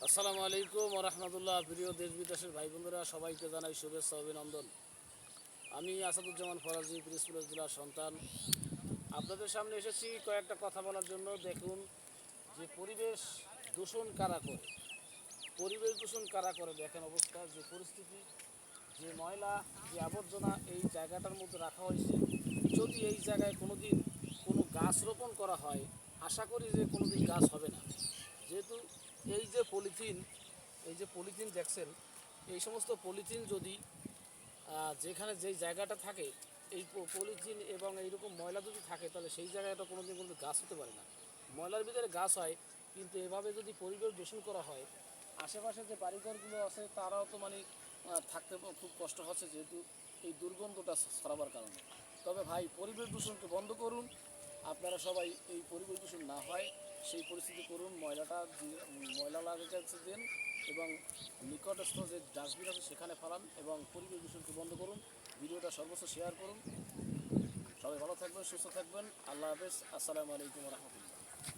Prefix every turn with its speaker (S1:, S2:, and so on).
S1: আসসালামু আলাইকুম রহমতুল্লাহ। প্রিয় দেশ বিদেশের ভাই বন্ধুরা, সবাইকে জানাই শুভেচ্ছা অভিনন্দন। আমি আসাদুজ্জামান ফরাজি, পিরোজপুর জেলার সন্তান। আপনাদের সামনে এসেছি কয়েকটা কথা বলার জন্য। দেখুন যে পরিবেশ দূষণ কারা করে, পরিবেশ দূষণ কারা করে দেখেন অবস্থা, যে পরিস্থিতি, যে ময়লা, যে আবর্জনা এই জায়গাটার মধ্যে রাখা হয়েছে। যদি এই জায়গায় কোনো দিন কোনো গাছ রোপণ করা হয়, আশা করি যে কোনো দিন গাছ হবে না। যেহেতু এই যে পলিথিন, এই যে পলিথিন দেখছেন, এই সমস্ত পলিথিন যদি যেখানে যেই জায়গাটা থাকে, এই পলিথিন এবং এইরকম ময়লা যদি থাকে, তাহলে সেই জায়গাটা কোনো দিন কোনো গাছ হতে পারে না। ময়লার ভিতরে গাছ হয়, কিন্তু এভাবে যদি পরিবেশ দূষণ করা হয়, আশেপাশে যে বাড়িঘরগুলো আছে তারাও তো মানে থাকতে খুব কষ্ট হচ্ছে, যেহেতু এই দুর্গন্ধটা ছড়াবার কারণে। তবে ভাই, পরিবেশ দূষণকে বন্ধ করুন। আপনারা সবাই এই পরিবেশ দূষণ না হয় সেই পরিস্থিতি করুন। ময়লা লাগাতে দিন এবং নিকটস্থ যে ডাস্টবিন আছে সেখানে ফেলান এবং পরিবেশ দূষণকে বন্ধ করুন। ভিডিওটা সর্বোচ্চ শেয়ার করুন। সবাই ভালো থাকবেন, সুস্থ থাকবেন। আল্লাহ হাফেজ। আসসালামু আলাইকুম রহমতুল্লাহ।